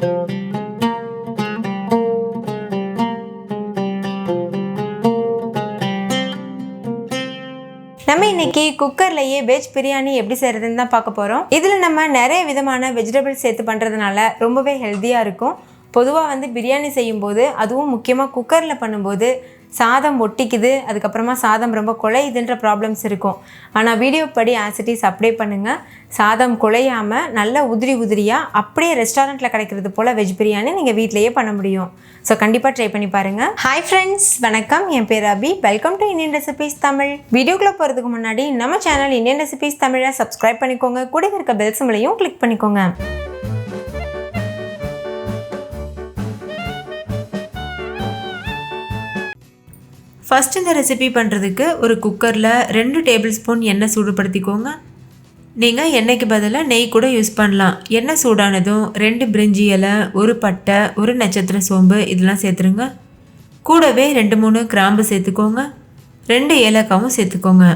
நம்ம இன்னைக்கு குக்கர்லயே வெஜ் பிரியாணி எப்படி செய்யறதுன்னு தான் பார்க்க போறோம். இதுல நம்ம நிறைய விதமான வெஜிடபிள்ஸ் சேர்த்து பண்றதுனால ரொம்பவே ஹெல்த்தியா இருக்கும். பொதுவாக பிரியாணி செய்யும்போது அதுவும் முக்கியமாக குக்கரில் பண்ணும்போது சாதம் ஒட்டிக்குது, அதுக்கப்புறமா சாதம் ரொம்ப குழையுதுன்ற ப்ராப்ளம்ஸ் இருக்கும். ஆனால் வீடியோ படி ஆசிட்டிஸ் அப்ளை பண்ணுங்கள். சாதம் குழையாமல் நல்ல உதிரியாக அப்படியே ரெஸ்டாரண்ட்டில் கிடைக்கிறது போல் வெஜ் பிரியாணி நீங்கள் வீட்டிலையே பண்ண முடியும். ஸோ கண்டிப்பாக ட்ரை பண்ணி பாருங்கள். ஹாய் ஃப்ரெண்ட்ஸ், வணக்கம். என் பேர் Abhi. Welcome to Indian recipes Tamil. வீடியோக்குள்ளே போகிறதுக்கு முன்னாடி நம்ம சேனல் இந்தியன் ரெசிபீஸ் தமிழை சப்ஸ்கிரைப் பண்ணிக்கோங்க. கூட இருக்க பெல் சிம்பலையும் கிளிக் பண்ணிக்கோங்க. ஃபஸ்ட் இந்த ரெசிபி பண்ணுறதுக்கு ஒரு குக்கரில் 2 டேபிள் ஸ்பூன் எண்ணெய் சூடுபடுத்திக்கோங்க. நீங்கள் எண்ணெய்க்கு பதிலாக நெய் கூட யூஸ் பண்ணலாம். எண்ணெய் சூடானதும் 2 பிரிஞ்சி இலை, 1 பட்டை, 1 நட்சத்திர சோம்பு இதெல்லாம் சேர்த்துருங்க. கூடவே 2-3 கிராம்பு சேர்த்துக்கோங்க. 2 ஏலக்காவும் சேர்த்துக்கோங்க.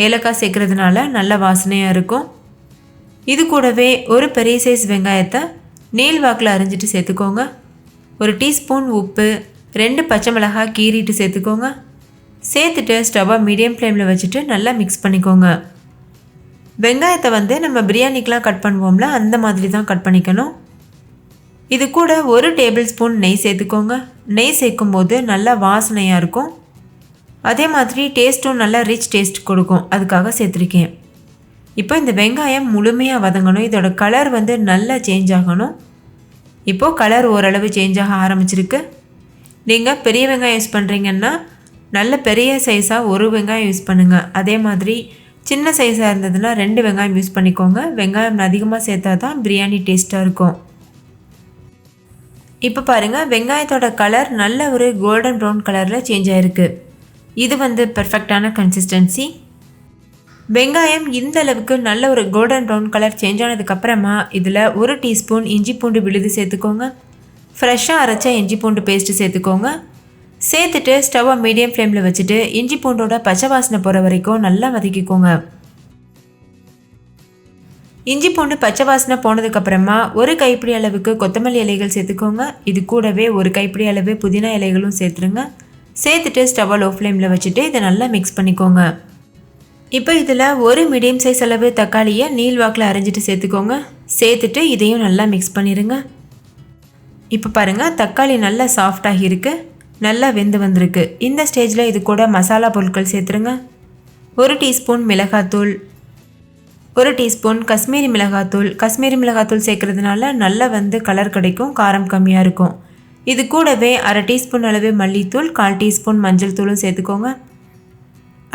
ஏலக்காய் சேர்க்குறதுனால நல்ல வாசனையாக இருக்கும். இது கூடவே ஒரு பெரிய சைஸ் வெங்காயத்தை நீள் வாக்கில் அரிஞ்சிட்டு சேர்த்துக்கோங்க. 1 டீஸ்பூன் உப்பு, 2 பச்சை மிளகாய் கீறிட்டு சேர்த்துக்கோங்க. சேர்த்துட்டு ஸ்டவ்வை மீடியம் ஃப்ளேமில் வச்சுட்டு நல்லா மிக்ஸ் பண்ணிக்கோங்க. வெங்காயத்தை நம்ம பிரியாணிக்கெலாம் கட் பண்ணுவோம்ல, அந்த மாதிரி தான் கட் பண்ணிக்கணும். இது கூட 1 டேபிள் ஸ்பூன் நெய் சேர்த்துக்கோங்க. நெய் சேர்க்கும்போது நல்லா வாசனையாக இருக்கும். அதே மாதிரி டேஸ்ட்டும் நல்லா ரிச் டேஸ்ட் கொடுக்கும், அதுக்காக சேர்த்துருக்கேன். இப்போ இந்த வெங்காயம் முழுமையாக வதங்கணும். இதோட கலர் நல்லா சேஞ்ச் ஆகணும். இப்போது கலர் ஓரளவு சேஞ்ச் ஆக ஆரம்பிச்சிருக்கு. நீங்கள் பெரிய வெங்காயம் யூஸ் பண்ணுறீங்கன்னா நல்ல பெரிய சைஸாக 1 வெங்காயம் யூஸ் பண்ணுங்கள். அதே மாதிரி சின்ன சைஸாக இருந்ததுன்னா 2 வெங்காயம் யூஸ் பண்ணிக்கோங்க. வெங்காயம் அதிகமாக சேர்த்தா தான் பிரியாணி டேஸ்ட்டாக இருக்கும். இப்போ பாருங்கள், வெங்காயத்தோட கலர் நல்ல ஒரு கோல்டன் ப்ரௌன் கலரில் சேஞ்ச் ஆகிருக்கு. இது பெர்ஃபெக்டான கன்சிஸ்டன்சி. வெங்காயம் இந்த அளவுக்கு நல்ல ஒரு கோல்டன் ப்ரௌன் கலர் சேஞ்ச் ஆனதுக்கப்புறமா இதில் 1 டீஸ்பூன் இஞ்சி பூண்டு விழுது சேர்த்துக்கோங்க. ஃப்ரெஷ்ஷாக அரைச்ச இஞ்சி பூண்டு பேஸ்ட்டு சேர்த்துக்கோங்க. சேர்த்துட்டு ஸ்டவ்வை மீடியம் ஃப்ளேமில் வச்சுட்டு இஞ்சி பூண்டோட பச்சை வாசனை போகிற வரைக்கும் நல்லா வதக்கிக்கோங்க. இஞ்சி பூண்டு பச்சை வாசனை போனதுக்கப்புறமா 1 கைப்பிடி அளவுக்கு கொத்தமல்லி இலைகள் சேர்த்துக்கோங்க. இது கூடவே 1 கைப்பிடி அளவு புதினா இலைகளும் சேர்த்துருங்க. சேர்த்துட்டு ஸ்டவ்வை லோ ஃப்ளேமில் வச்சுட்டு இதை நல்லா மிக்ஸ் பண்ணிக்கோங்க. இப்போ இதில் 1 மீடியம் சைஸ் அளவு தக்காளியை நீள் வாக்கில் அரைஞ்சிட்டு சேர்த்துக்கோங்க. சேர்த்துட்டு இதையும் நல்லா மிக்ஸ் பண்ணிடுங்க. இப்போ பாருங்கள், தக்காளி நல்லா சாஃப்டாகி இருக்குது, நல்லா வெந்து வந்திருக்கு. இந்த ஸ்டேஜில் இது கூட மசாலா பொருட்கள் சேர்த்துருங்க. 1 டீஸ்பூன் மிளகாத்தூள், 1 டீஸ்பூன் காஷ்மீரி மிளகாத்தூள். காஷ்மீரி மிளகாத்தூள் சேர்க்குறதுனால நல்லா கலர் கிடைக்கும், காரம் கம்மியாக இருக்கும். இது கூடவே 1/2 டீஸ்பூன் அளவு மல்லித்தூள், 1/4 டீஸ்பூன் மஞ்சள் தூளும் சேர்த்துக்கோங்க.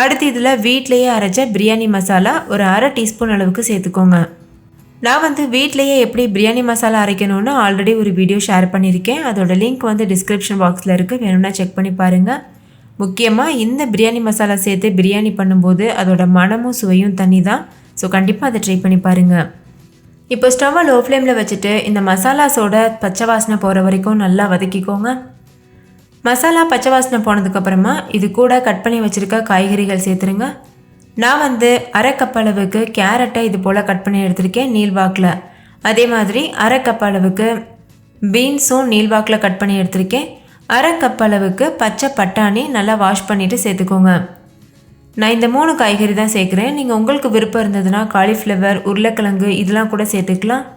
அடுத்து இதில் வீட்டிலையே அரைச்ச பிரியாணி மசாலா ஒரு 1/2 டீஸ்பூன் அளவுக்கு சேர்த்துக்கோங்க. நான் வீட்டிலையே எப்படி பிரியாணி மசாலா அரைக்கணும்னு ஆல்ரெடி ஒரு வீடியோ ஷேர் பண்ணியிருக்கேன். அதோட லிங்க் டிஸ்கிரிப்ஷன் பாக்ஸில் இருக்குது, வேணும்னா செக் பண்ணி பாருங்கள். முக்கியமாக இந்த பிரியாணி மசாலா சேர்த்து பிரியாணி பண்ணும்போது அதோட மனமும் சுவையும் தனி தான். ஸோ கண்டிப்பாக அதை ட்ரை பண்ணி பாருங்கள். இப்போ ஸ்டவ்வை லோ ஃப்ளேமில் வச்சுட்டு இந்த மசாலாஸோட பச்சை வாசனை போகிற வரைக்கும் நல்லா வதக்கிக்கோங்க. மசாலா பச்சை வாசனை போனதுக்கப்புறமா இது கூட கட் பண்ணி வச்சுருக்க காய்கறிகள் சேர்த்துருங்க. நான் 1/2 கப் அளவுக்கு கேரட்டை இது போல் கட் பண்ணி எடுத்திருக்கேன் நீள்வாக்கில். அதே மாதிரி 1/2 கப் அளவுக்கு பீன்ஸும் நீள்வாக்கில் கட் பண்ணி எடுத்திருக்கேன். 1/2 கப் அளவுக்கு பச்சை பட்டாணி நல்லா வாஷ் பண்ணிவிட்டு சேர்த்துக்கோங்க. நான் இந்த 3 காய்கறி தான் சேர்க்குறேன். நீங்கள் உங்களுக்கு விருப்பம் இருந்ததுன்னா காலிஃப்ளவர், உருளைக்கிழங்கு இதெல்லாம் கூட சேர்த்துக்கலாம்.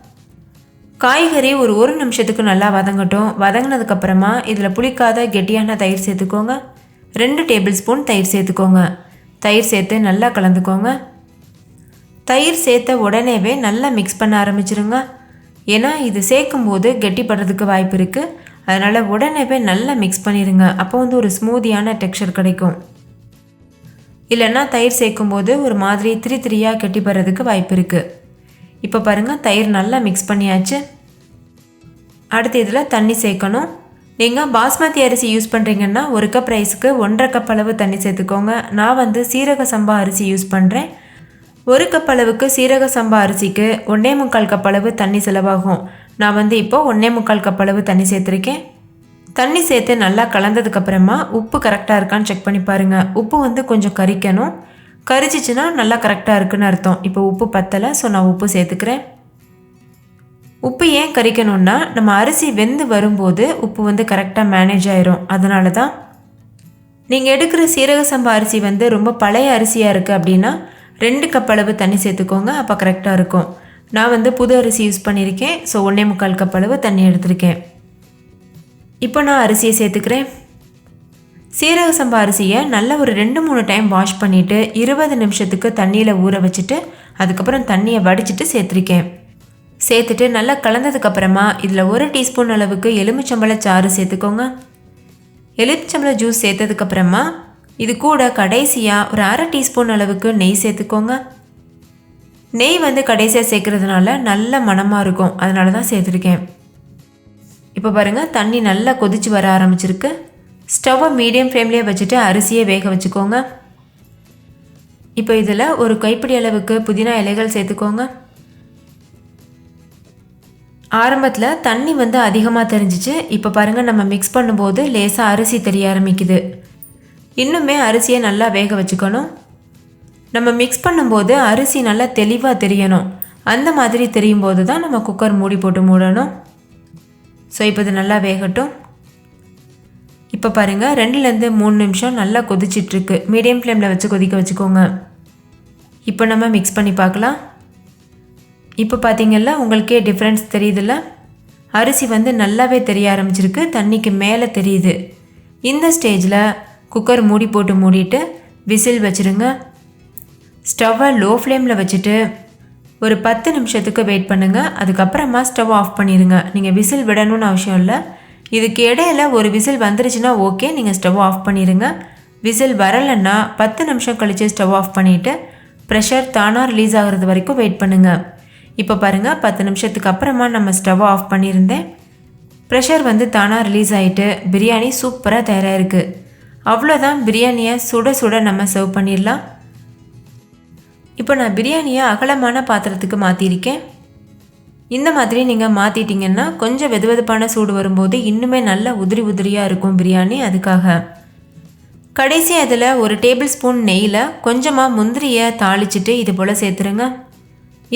காய்கறி ஒரு 1 நிமிஷத்துக்கு நல்லா வதங்கட்டும். வதங்கினதுக்கப்புறமா இதில் புளிக்காத கெட்டியான தயிர் சேர்த்துக்கோங்க. 2 டேபிள் ஸ்பூன் தயிர் சேர்த்துக்கோங்க. தயிர் சேர்த்து நல்லா கலந்துக்கோங்க. தயிர் சேர்த்த உடனேவே நல்லா மிக்ஸ் பண்ண ஆரம்பிச்சிருங்க. ஏன்னா இது சேர்க்கும்போது கெட்டிப்படுறதுக்கு வாய்ப்பு இருக்குது. அதனால் உடனேவே நல்லா மிக்ஸ் பண்ணிடுங்க. அப்போ ஒரு ஸ்மூதியான டெக்ஸ்சர் கிடைக்கும். இல்லைன்னா தயிர் சேர்க்கும்போது ஒரு மாதிரி திரியாக கெட்டிப்படுறதுக்கு வாய்ப்பு இருக்குது. இப்போ பாருங்கள், தயிர் நல்லா மிக்ஸ் பண்ணியாச்சு. அடுத்து இதில் தண்ணி சேர்க்கணும். நீங்கள் பாஸ்மதி அரிசி யூஸ் பண்ணுறீங்கன்னா 1 கப் ரைஸுக்கு 1/2 கப் அளவு தண்ணி சேர்த்துக்கோங்க. நான் சீரக சம்பா அரிசி யூஸ் பண்ணுறேன். 1 கப் அளவுக்கு சீரக சம்பா அரிசிக்கு 1.25 கப் அளவு தண்ணி செலவாகும். நான் இப்போ 1.25 கப் அளவு தண்ணி சேர்த்துருக்கேன். தண்ணி சேர்த்து நல்லா கலந்ததுக்கப்புறமா உப்பு கரெக்டாக இருக்கான்னு செக் பண்ணி பாருங்கள். உப்பு கொஞ்சம் கரிக்கணும். கரிச்சிச்சுன்னா நல்லா கரெக்டாக இருக்குன்னு அர்த்தம். இப்போ உப்பு பத்தலை, ஸோ நான் உப்பு சேர்த்துக்கிறேன். உப்பு ஏன் கறிக்கணும்னா நம்ம அரிசி வெந்து வரும்போது உப்பு வந்து கரெக்டாக மேனேஜ் ஆயிரும். அதனால தான். நீங்கள் எடுக்கிற சீரக சம்பா அரிசி வந்து ரொம்ப பழைய அரிசியாக இருக்குது அப்படின்னா 2 கப் அளவு தண்ணி சேர்த்துக்கோங்க. அப்போ கரெக்டாக இருக்கும். நான் வந்து புது அரிசி யூஸ் பண்ணியிருக்கேன். ஸோ 1.25 கப் அளவு தண்ணி எடுத்திருக்கேன். இப்போ நான் அரிசியை சேர்த்துக்கிறேன். சீரக சம்பா அரிசியை நல்லா ஒரு 2-3 டைம் வாஷ் பண்ணிவிட்டு 20 நிமிஷத்துக்கு தண்ணியில் ஊற வச்சுட்டு அதுக்கப்புறம் தண்ணியை வடிச்சிட்டு சேர்த்துருக்கேன். சேர்த்துட்டு நல்லா கலந்ததுக்கப்புறமா இதில் 1 டீஸ்பூன் அளவுக்கு எலுமிச்சம்பழ சாறு சேர்த்துக்கோங்க. எலுமிச்சம்பழ ஜூஸ் சேர்த்ததுக்கப்புறமா இது கூட கடைசியாக ஒரு 1/2 டீஸ்பூன் அளவுக்கு நெய் சேர்த்துக்கோங்க. நெய் வந்து கடைசியாக சேர்க்குறதுனால நல்ல மணமாக இருக்கும். அதனால தான் சேர்த்துருக்கேன். இப்போ பாருங்கள் தண்ணி நல்லா கொதித்து வர ஆரம்பிச்சிருக்கு. ஸ்டவ்வை மீடியம் ஃப்ளேம்லேயே வச்சுட்டு அரிசியை வேக வச்சுக்கோங்க. இப்போ இதில் ஒரு கைப்பிடி அளவுக்கு புதினா இலைகள் சேர்த்துக்கோங்க. ஆரம்பத்தில் தண்ணி வந்து அதிகமாக தெரிஞ்சிச்சு. இப்போ பாருங்கள் நம்ம மிக்ஸ் பண்ணும்போது லேசாக அரிசி தெரிய ஆரம்பிக்குது. இன்னுமே அரிசியை நல்லா வேக வச்சுக்கணும். நம்ம மிக்ஸ் பண்ணும்போது அரிசி நல்லா தெளிவாக தெரியணும். அந்த மாதிரி தெரியும் போது தான் நம்ம குக்கர் மூடி போட்டு மூடணும். ஸோ இப்போ இது நல்லா வேகட்டும். இப்போ பாருங்கள் 2-3 நிமிஷம் நல்லா கொதிச்சிட்ருக்கு. மீடியம் ஃப்ளேமில் வச்சு கொதிக்க வச்சுக்கோங்க. இப்போ நம்ம மிக்ஸ் பண்ணி பார்க்கலாம். இப்போ பார்த்தீங்கல்ல உங்களுக்கே டிஃப்ரென்ஸ் தெரியுதுல்ல. அரிசி வந்து நல்லாவே தெரிய ஆரம்பிச்சிருக்கு. தண்ணிக்கு மேலே தெரியுது. இந்த ஸ்டேஜில் குக்கர் மூடி போட்டு மூடிட்டு விசில் வச்சுருங்க. ஸ்டவ்வை லோ ஃப்ளேமில் வச்சுட்டு ஒரு 10 நிமிஷத்துக்கு வெயிட் பண்ணுங்கள். அதுக்கப்புறமா ஸ்டவ் ஆஃப் பண்ணிடுங்க. நீங்கள் விசில் விடணும்னு அவசியம் இல்லை. இதுக்கு இடையில ஒரு விசில் வந்துருச்சுன்னா ஓகே, நீங்கள் ஸ்டவ் ஆஃப் பண்ணிடுங்க. விசில் வரலைன்னா 10 நிமிஷம் கழித்து ஸ்டவ் ஆஃப் பண்ணிவிட்டு ப்ரெஷர் தானாக ரிலீஸ் ஆகிறது வரைக்கும் வெயிட் பண்ணுங்கள். இப்போ பாருங்கள் 10 நிமிஷத்துக்கு அப்புறமா நம்ம ஸ்டவ் ஆஃப் பண்ணியிருந்தேன். ப்ரெஷர் வந்து தானாக ரிலீஸ் ஆகிட்டு பிரியாணி சூப்பராக தயாராக இருக்குது. அவ்வளோதான். பிரியாணியை சுட சுட நம்ம சர்வ் பண்ணிடலாம். இப்போ நான் பிரியாணியை அகலமான பாத்திரத்துக்கு மாற்றிருக்கேன். இந்த மாதிரி நீங்கள் மாற்றிட்டிங்கன்னா கொஞ்சம் வெதுவெதுப்பான சூடு வரும்போது இன்னுமே நல்லா உதிரி உதிரியாக இருக்கும் பிரியாணி. அதுக்காக கடைசியாக இதில் ஒரு டேபிள் ஸ்பூன் நெய்யில் கொஞ்சமாக முந்திரியை தாளிச்சிட்டு இது போல் சேர்த்துருங்க.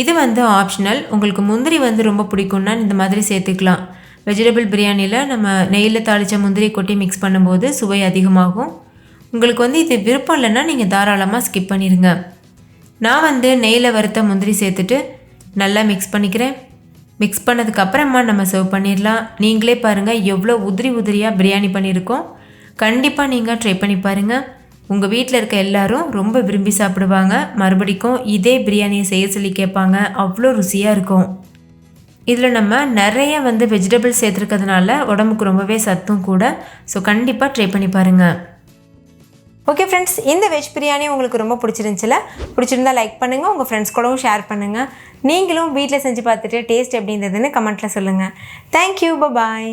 இது வந்து ஆப்ஷனல். உங்களுக்கு முந்திரி வந்து ரொம்ப பிடிக்கும்னா இந்த மாதிரி சேர்த்துக்கலாம். வெஜிடபிள் பிரியாணியில் நம்ம நெய்யில் தாளித்த முந்திரி கொட்டி மிக்ஸ் பண்ணும்போது சுவை அதிகமாகும். உங்களுக்கு வந்து இது விருப்பம் இல்லைன்னா நீங்கள் தாராளமாக ஸ்கிப் பண்ணிடுங்க. நான் வந்து நெய்யில் வறுத்த முந்திரி சேர்த்துட்டு நல்லா மிக்ஸ் பண்ணிக்கிறேன். மிக்ஸ் பண்ணதுக்கப்புறமா நம்ம சர்வ் பண்ணிடலாம். நீங்களே பாருங்கள் எவ்வளோ உதிரி உதிரியாக பிரியாணி பண்ணியிருக்கோம். கண்டிப்பாக நீங்கள் ட்ரை பண்ணி பாருங்கள். உங்கள் வீட்டில் இருக்க எல்லாரும் ரொம்ப விரும்பி சாப்பிடுவாங்க. மறுபடிக்கும் இதே பிரியாணியை செய்ய சொல்லி கேட்பாங்க. அவ்வளோ ருசியாக இருக்கும். இதில் நம்ம நிறைய வந்து வெஜிடபிள்ஸ் சேர்த்துருக்கிறதுனால உடம்புக்கு ரொம்பவே சத்தும் கூட. ஸோ கண்டிப்பாக ட்ரை பண்ணி பாருங்கள். ஓகே ஃப்ரெண்ட்ஸ், இந்த வெஜ் பிரியாணி உங்களுக்கு ரொம்ப பிடிச்சிருந்தா லைக் பண்ணுங்கள். உங்கள் ஃப்ரெண்ட்ஸ் கூடவும் ஷேர் பண்ணுங்கள். நீங்களும் வீட்டில் செஞ்சு பார்த்துட்டு டேஸ்ட் எப்படி இருந்ததுன்னு கமெண்ட்டில் சொல்லுங்கள். தேங்க்யூ. பாய்.